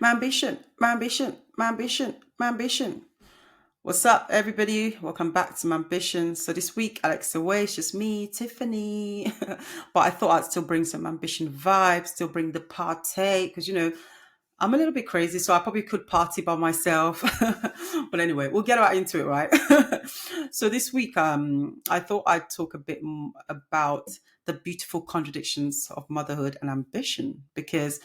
My ambition, my ambition, my ambition, my ambition. What's up, everybody? Welcome back to my ambition. So this week, Alex away, it's just me, Tiffany. But I thought I'd still bring some ambition vibes, still bring the party, because I'm a little bit crazy, so I probably could party by myself. But anyway, we'll get right into it, right? So this week, I thought I'd talk a bit about the beautiful contradictions of motherhood and ambition, because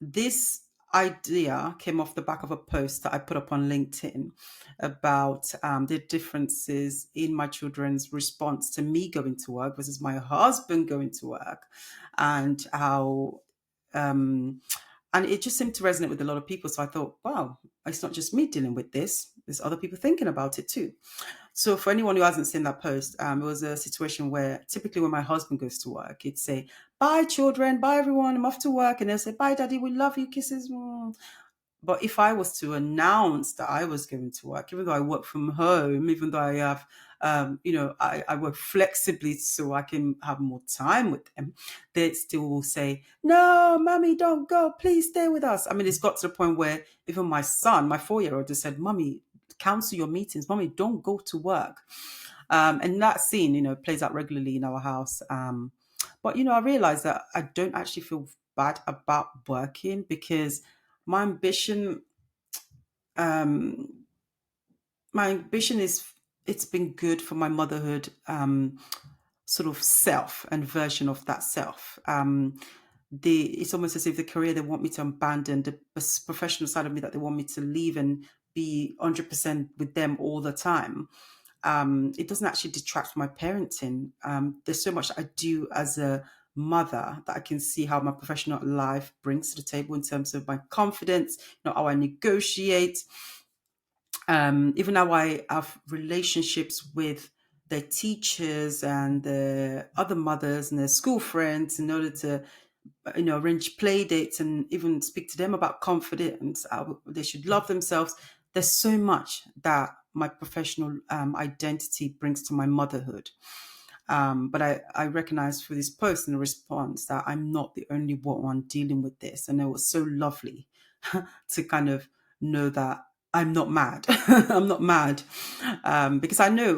this idea came off the back of a post that I put up on LinkedIn about the differences in my children's response to me going to work versus my husband going to work, and how um, and it just seemed to resonate with a lot of people. So I thought, wow, it's not just me dealing with this. There's other people thinking about it too. So for anyone who hasn't seen that post, it was a situation where typically when my husband goes to work, he'd say, "Bye, children. Bye, everyone. I'm off to work." And they'll say, "Bye, daddy. We love you. Kisses." But if I was to announce that I was going to work, even though I work from home, even though I have, I work flexibly so I can have more time with them, they still will say, "No, mommy, don't go. Please stay with us." I mean, it's got to the point where even my son, my 4-year-old, just said, "Mommy, cancel your meetings. Mommy, don't go to work." And that scene, plays out regularly in our house. But I realized that I don't actually feel bad about working because my ambition um my ambition is it's been good for my motherhood sort of self and version of that self. It's almost as if the career they want me to abandon, the professional side of me that they want me to leave and be 100% with them all the time, it doesn't actually detract from my parenting. There's so much I do as a mother that I can see how my professional life brings to the table in terms of my confidence, how I negotiate, even how I have relationships with their teachers and the other mothers and their school friends in order to arrange play dates and even speak to them about confidence, how they should love themselves. There's so much that my professional identity brings to my motherhood. But I recognize through this post and the response that I'm not the only one dealing with this. And it was so lovely to kind of know that I'm not mad. I'm not mad. Because I know,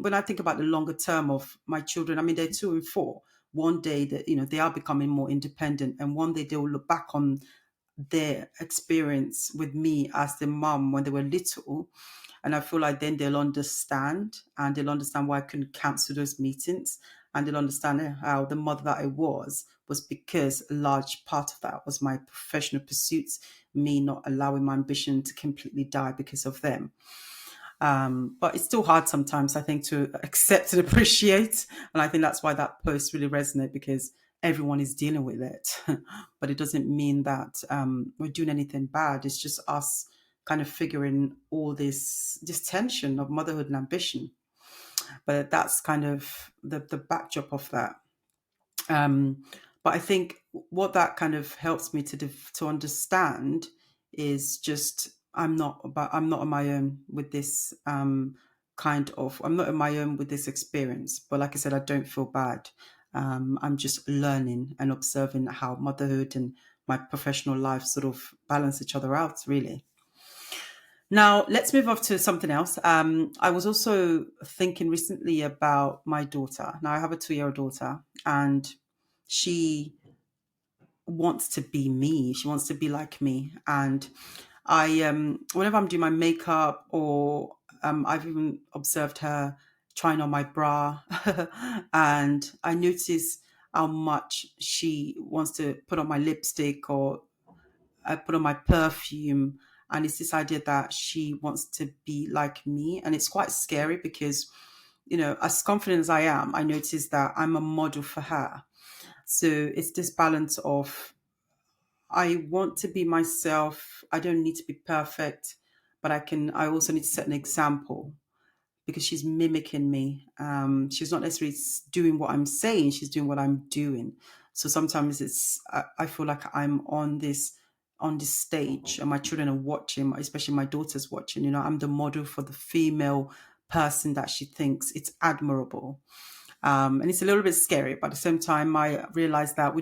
when I think about the longer term of my children, I mean, they're 2 and 4. One day that, they are becoming more independent, and one day they will look back on their experience with me as the mum when they were little. And I feel like then they'll understand, and they'll understand why I couldn't cancel those meetings. And they'll understand how the mother that I was because a large part of that was my professional pursuits, me not allowing my ambition to completely die because of them. But it's still hard sometimes, I think, to accept and appreciate. And I think that's why that post really resonates, because everyone is dealing with it. But it doesn't mean that we're doing anything bad. It's just us kind of figuring all this tension of motherhood and ambition. But that's kind of the backdrop of that. But I think what that kind of helps me to understand is just I'm not on my own with this I'm not on my own with this experience. But like I said, I don't feel bad. I'm just learning and observing how motherhood and my professional life sort of balance each other out, really. Now, let's move off to something else. I was also thinking recently about my daughter. Now, I have a 2-year-old daughter, and she wants to be me. She wants to be like me. And whenever I'm doing my makeup, or I've even observed her trying on my bra, and I notice how much she wants to put on my lipstick, or I put on my perfume. And it's this idea that she wants to be like me. And it's quite scary because, as confident as I am, I notice that I'm a model for her. So it's this balance of I want to be myself. I don't need to be perfect, but I also need to set an example because she's mimicking me. She's not necessarily doing what I'm saying, she's doing what I'm doing. So sometimes I feel like I'm on this stage and my children are watching, especially my daughter's watching. I'm the model for the female person that she thinks it's admirable. And it's a little bit scary, but at the same time, I realized that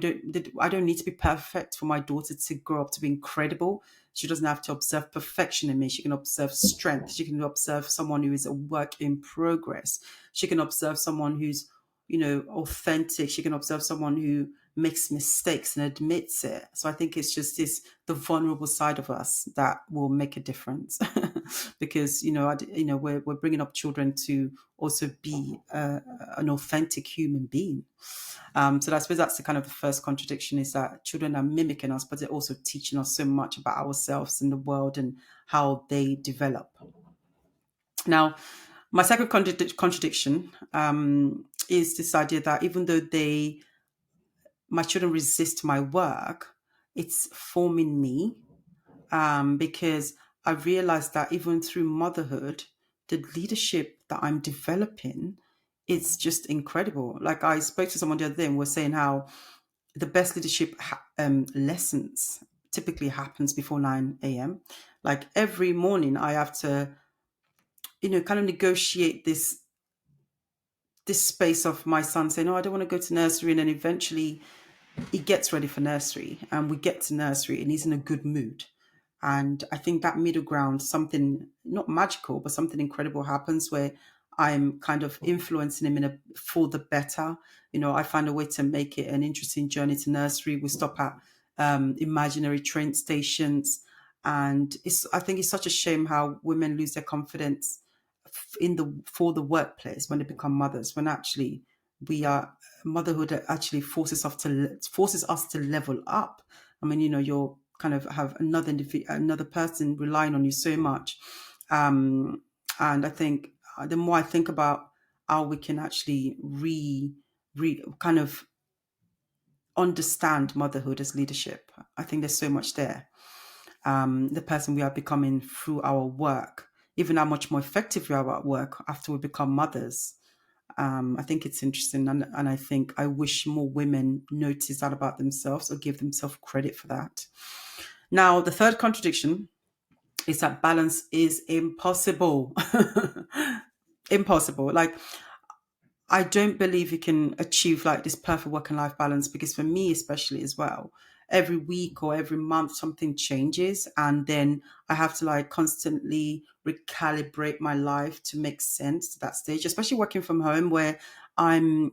I don't need to be perfect for my daughter to grow up to be incredible. She doesn't have to observe perfection in me. She can observe strength. She can observe someone who is a work in progress. She can observe someone who's, authentic. She can observe someone who makes mistakes and admits it. So I think it's just the vulnerable side of us that will make a difference, because we're bringing up children to also be an authentic human being. So I suppose that's the kind of the first contradiction, is that children are mimicking us, but they're also teaching us so much about ourselves and the world and how they develop. Now, my second contradiction is this idea that even though my children resist my work, it's forming me, because I realized that even through motherhood, the leadership that I'm developing, it's just incredible. Like, I spoke to someone the other day and we're saying how the best leadership lessons typically happens before 9 a.m. Like, every morning I have to, kind of negotiate this space of my son saying, "No, I don't want to go to nursery," and then eventually he gets ready for nursery, and we get to nursery and he's in a good mood. And I think that middle ground, something not magical, but something incredible happens, where I'm kind of influencing him for the better. I find a way to make it an interesting journey to nursery. We stop at imaginary train stations. And I think it's such a shame how women lose their confidence for the workplace when they become mothers, when actually motherhood actually forces us to level up. I mean, you're kind of have another person relying on you so much. And I think the more I think about how we can actually kind of understand motherhood as leadership, I think there's so much there. The person we are becoming through our work, even how much more effective we are at work after we become mothers. I think it's interesting, and I think I wish more women notice that about themselves or give themselves credit for that. Now, the third contradiction is that balance is impossible. Impossible. Like, I don't believe you can achieve like this perfect work and life balance, because for me, especially as well, every week or every month something changes, and then I have to like constantly recalibrate my life to make sense to that stage, especially working from home, where I'm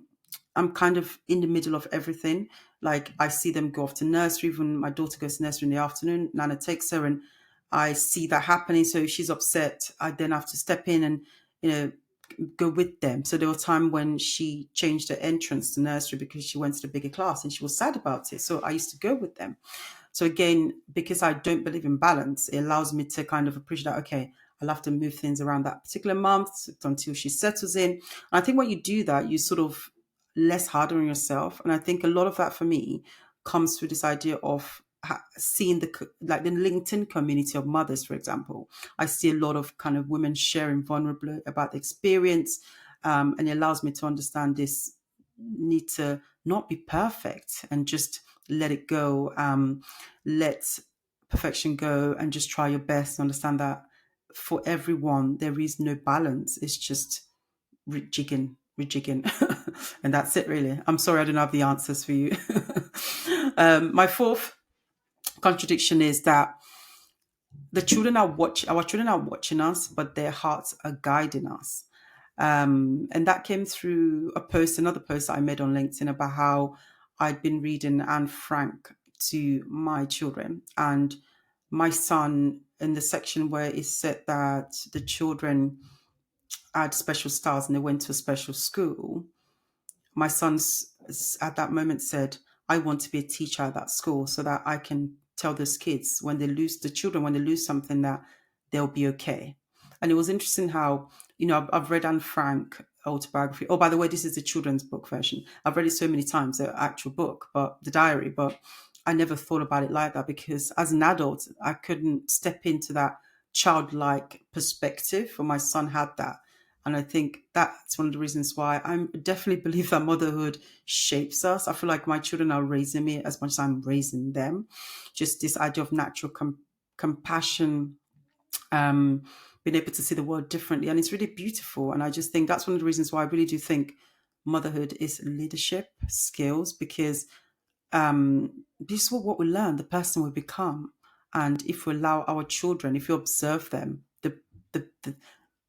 kind of in the middle of everything. Like, I see them go off to nursery. Even my daughter goes to nursery in the afternoon. Nana takes her, and I see that happening. So if she's upset, I then have to step in and, go with them. So there was a time when she changed her entrance to nursery because she went to the bigger class and she was sad about it. So I used to go with them. So again, because I don't believe in balance, it allows me to kind of appreciate that, okay, I'll have to move things around that particular month until she settles in. And I think when you do that, you sort of less hard on yourself. And I think a lot of that for me comes through this idea of seeing the LinkedIn community of mothers, for example. I see a lot of kind of women sharing vulnerably about the experience, and it allows me to understand this need to not be perfect and just let it go, let perfection go, and just try your best. Understand that for everyone there is no balance. It's just rejigging. And that's it, really. I'm sorry I don't have the answers for you. My fourth contradiction is that our children are watching us, but their hearts are guiding us. And that came through another post that I made on LinkedIn about how I'd been reading Anne Frank to my children, and my son, in the section where it said that the children had special stars and they went to a special school, my son at that moment said, "I want to be a teacher at that school so that I can tell those kids when they lose something, that they'll be okay." And it was interesting how, I've read Anne Frank autobiography. Oh, by the way, this is the children's book version. I've read it so many times, the actual book, but the diary, but I never thought about it like that, because as an adult, I couldn't step into that childlike perspective, and my son had that. And I think that's one of the reasons why I definitely believe that motherhood shapes us. I feel like my children are raising me as much as I'm raising them. Just this idea of natural compassion, being able to see the world differently. And it's really beautiful. And I just think that's one of the reasons why I really do think motherhood is leadership skills, because this is what we learn, the person we become. And if we allow our children, if you observe them, the, the,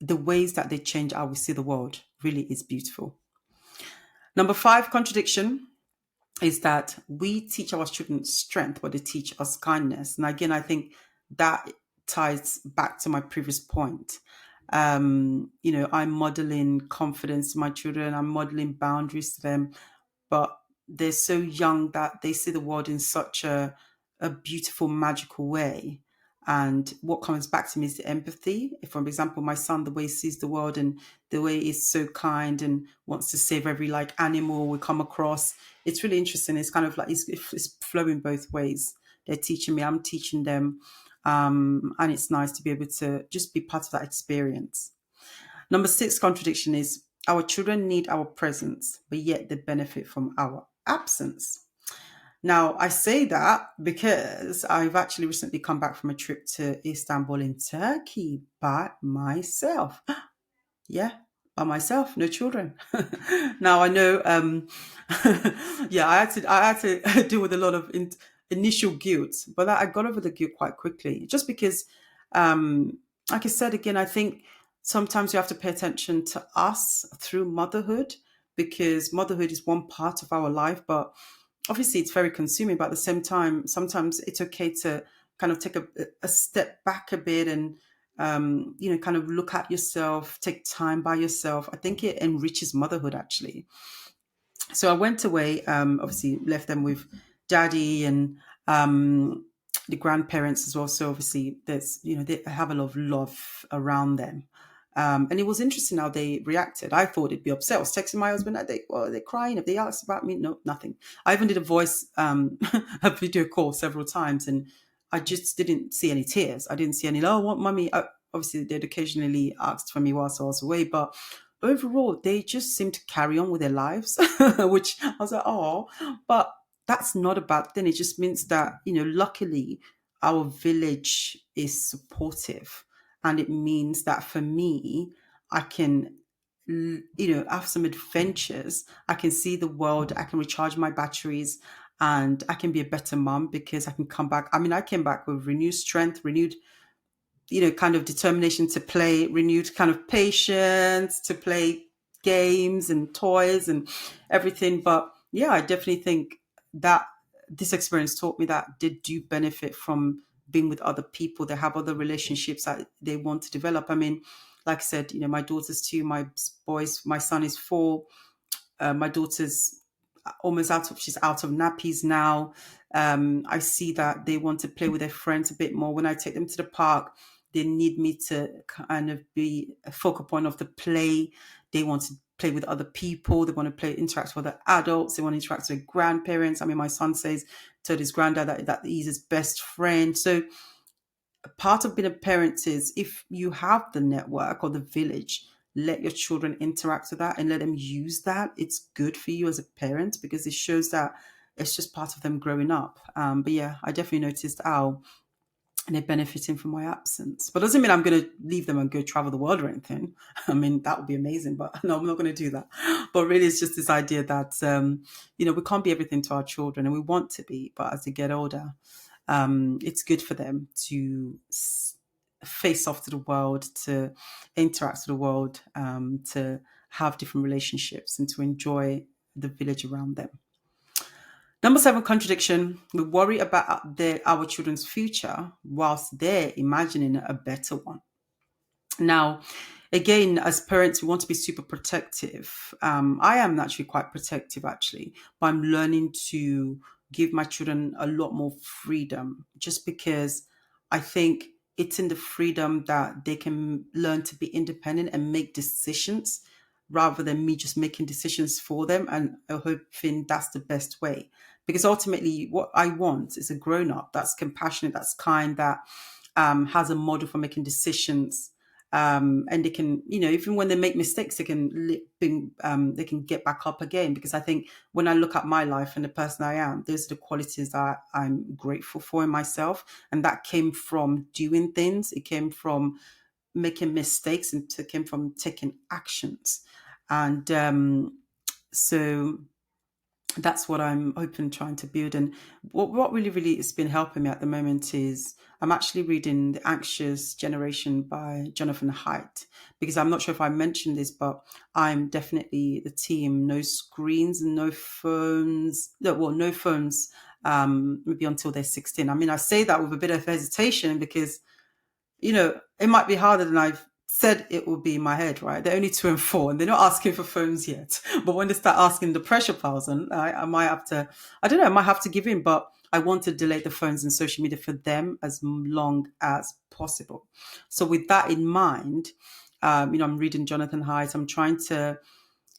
the ways that they change how we see the world really is beautiful. Number 5 contradiction is that we teach our children strength, but they teach us kindness. And again, I think that ties back to my previous point. I'm modeling confidence to my children, I'm modeling boundaries to them, but they're so young that they see the world in such a beautiful, magical way. And what comes back to me is the empathy. If, for example, my son, the way he sees the world and the way he's so kind and wants to save every like animal we come across, it's really interesting. It's kind of like it's flowing both ways. They're teaching me, I'm teaching them. And it's nice to be able to just be part of that experience. Number 6 contradiction is our children need our presence, but yet they benefit from our absence. Now, I say that because I've actually recently come back from a trip to Istanbul in Turkey by myself. Yeah, by myself, no children. Now I know, yeah, I had to deal with a lot of initial guilt, but I got over the guilt quite quickly. Just because, like I said again, I think sometimes you have to pay attention to us through motherhood, because motherhood is one part of our life, but obviously it's very consuming. But at the same time, sometimes it's okay to kind of take a step back a bit and kind of look at yourself, take time by yourself. I think it enriches motherhood actually. So I went away, obviously left them with daddy and the grandparents as well. So obviously they have a lot of love around them. And it was interesting how they reacted. I thought it'd be upset. I was texting my husband, they're crying. If they asked about me, no, nothing. I even did a voice, a video call several times, and I just didn't see any tears. I didn't see any, oh, what mummy. Obviously, they'd occasionally asked for me whilst I was away, but overall, they just seemed to carry on with their lives, which I was like, oh, but that's not a bad thing. It just means that, luckily, our village is supportive. And it means that for me, I can, have some adventures. I can see the world. I can recharge my batteries and I can be a better mom because I can come back. I mean, I came back with renewed strength, renewed kind of determination to play, renewed kind of patience to play games and toys and everything. But yeah, I definitely think that this experience taught me that they do benefit from being with other people. They have other relationships that they want to develop. I mean, like I said, my daughter's 2, my son is 4. My daughter's almost she's out of nappies now. I see that they want to play with their friends a bit more. When I take them to the park, they need me to kind of be a focal point of the play. They want to play with other people. They want to interact with other adults. They want to interact with grandparents. I mean, my son told his granddad that he's his best friend. So part of being a parent is, if you have the network or the village, let your children interact with that and let them use that. It's good for you as a parent because it shows that it's just part of them growing up. But yeah, I definitely noticed how they're benefiting from my absence. But doesn't mean I'm going to leave them and go travel the world or anything. I mean, that would be amazing, but no, I'm not going to do that. But really, it's just this idea that, we can't be everything to our children, and we want to be, but as they get older, it's good for them to face off to the world, to interact with the world, to have different relationships and to enjoy the village around them. Number 7 contradiction: we worry about our children's future whilst they're imagining a better one. Now, again, as parents, we want to be super protective. I am actually quite protective, actually, but I'm learning to give my children a lot more freedom, just because I think it's in the freedom that they can learn to be independent and make decisions rather than me just making decisions for them and hoping that's the best way. Because ultimately, what I want is a grown up that's compassionate, that's kind, that has a model for making decisions, and they can, even when they make mistakes, they can get back up again. Because I think when I look at my life and the person I am, those are the qualities that I'm grateful for in myself, and that came from doing things. It came from making mistakes, and it came from taking actions. And So that's what I'm open trying to build. And what really has been helping me at the moment is I'm actually reading The Anxious Generation by Jonathan Haidt, because I'm not sure if I mentioned this, but I'm definitely the team, no screens and no phones. No, well, no phones, maybe until they're 16. I mean, I say that with a bit of hesitation because it might be harder than I've said it will be in my head, right? They're only 2 and 4 and they're not asking for phones yet. But when they start asking, the pressure piles on, I might have to, I don't know, I might have to give in, but I want to delay the phones and social media for them as long as possible. So with that in mind, I'm reading Jonathan Haidt. I'm trying to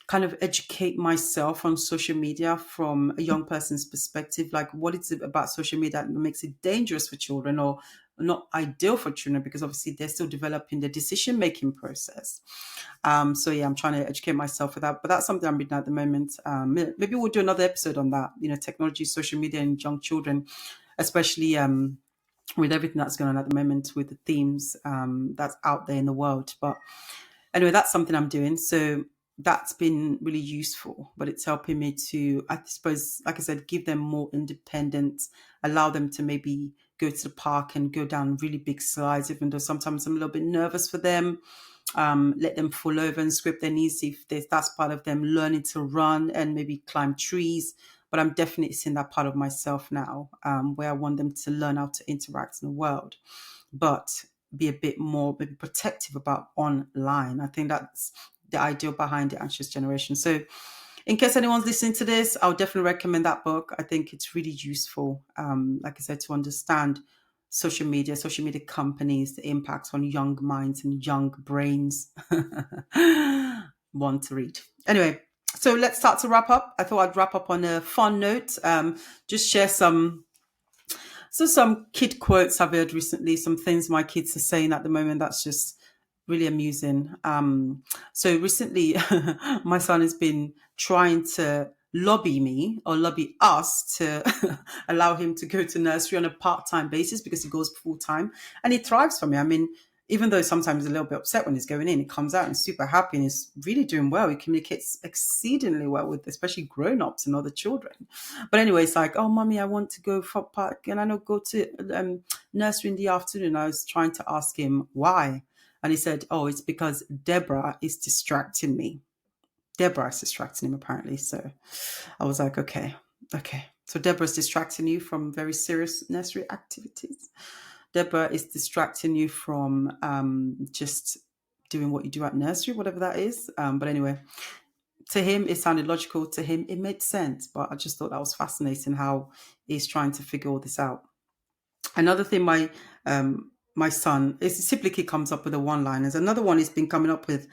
kind of educate myself on social media from a young person's perspective, like what is it about social media that makes it dangerous for children or not ideal for children, because obviously they're still developing the decision making process. So yeah, I'm trying to educate myself with that, but that's something I'm reading at the moment. Maybe we'll do another episode on that, technology, social media and young children, especially with everything that's going on at the moment with the themes that's out there in the world. But anyway, that's something I'm doing. So that's been really useful, but it's helping me to, I suppose, like I said, give them more independence, allow them to maybe go to the park and go down really big slides, even though sometimes I'm a little bit nervous for them. Let them fall over and scrape their knees if that's part of them learning to run and maybe climb trees. But I'm definitely seeing that part of myself now, where I want them to learn how to interact in the world, but be a bit more maybe protective about online. I think that's the ideal behind the anxious generation. So in case anyone's listening to this, I'll definitely recommend that book. I think it's really useful, like I said, to understand social media companies, the impact on young minds and young brains. One to read. Anyway, so let's start to wrap up. I thought I'd wrap up on a fun note. Just share some kid quotes I've heard recently, some things my kids are saying at the moment that's just really amusing. So recently, my son has been trying to lobby me or lobby us to allow him to go to nursery on a part-time basis because he goes full-time and he thrives for me. I mean, even though sometimes he's a little bit upset when he's going in, he comes out and super happy and he's really doing well. He communicates exceedingly well with especially grown-ups and other children. But anyway, it's like, oh, mommy, I want to go for park and I don't go to nursery in the afternoon. I was trying to ask him why. And he said, oh, it's because Debra is distracting me. Debra is distracting him, apparently. So I was like, okay. So Deborah's distracting you from very serious nursery activities. Deborah is distracting you from just doing what you do at nursery, whatever that is. But anyway, to him, it sounded logical. To him, it made sense. But I just thought that was fascinating how he's trying to figure all this out. Another thing my son, is typically comes up with a one-liners. Another one he's been coming up with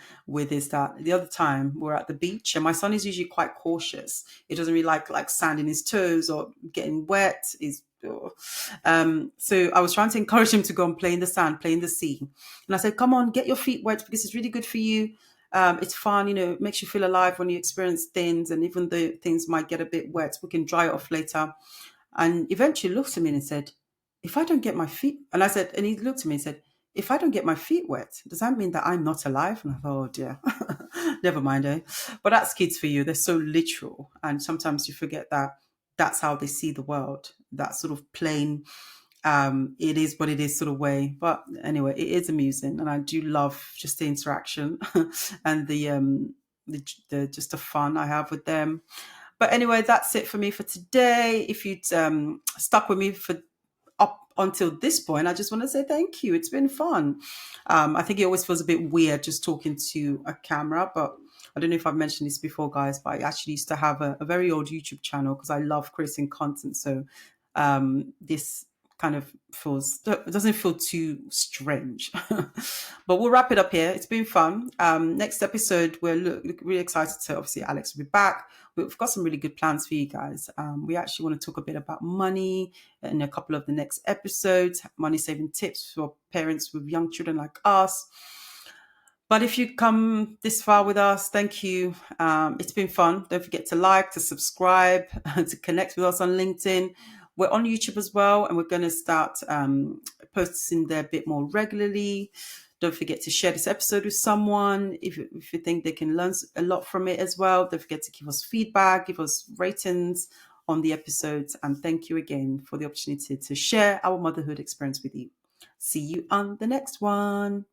is that the other time we're at the beach and my son is usually quite cautious. He doesn't really like sand in his toes or getting wet. So I was trying to encourage him to go and play in the sand, play in the sea. And I said, come on, get your feet wet because it's really good for you. It's fun, it makes you feel alive when you experience things. And even though things might get a bit wet, we can dry it off later. And eventually looked at me and said, if I don't get my feet, and he looked at me and said, if I don't get my feet wet, does that mean that I'm not alive? And I thought, oh dear, never mind, eh? But that's kids for you. They're so literal. And sometimes you forget that that's how they see the world, that sort of plain, it is what it is sort of way. But anyway, it is amusing. And I do love just the interaction and the just the fun I have with them. But anyway, that's it for me for today. If you'd stuck with me for up until this point, I just want to say thank you. It's been fun. I think it always feels a bit weird just talking to a camera, but I don't know if I've mentioned this before, guys, but I actually used to have a very old YouTube channel because I love creating content. So this kind of it doesn't feel too strange. But we'll wrap it up here. It's been fun. Next episode, we're really excited to, obviously, Alex will be back. We've got some really good plans for you guys. We actually want to talk a bit about money in a couple of the next episodes, money saving tips for parents with young children like us. But if you come this far with us, thank you. It's been fun. Don't forget to like, to subscribe, to connect with us on LinkedIn. We're on YouTube as well, and we're going to start posting there a bit more regularly. Don't forget to share this episode with someone if you think they can learn a lot from it as well. Don't forget to give us feedback, give us ratings on the episodes. And thank you again for the opportunity to share our motherhood experience with you. See you on the next one.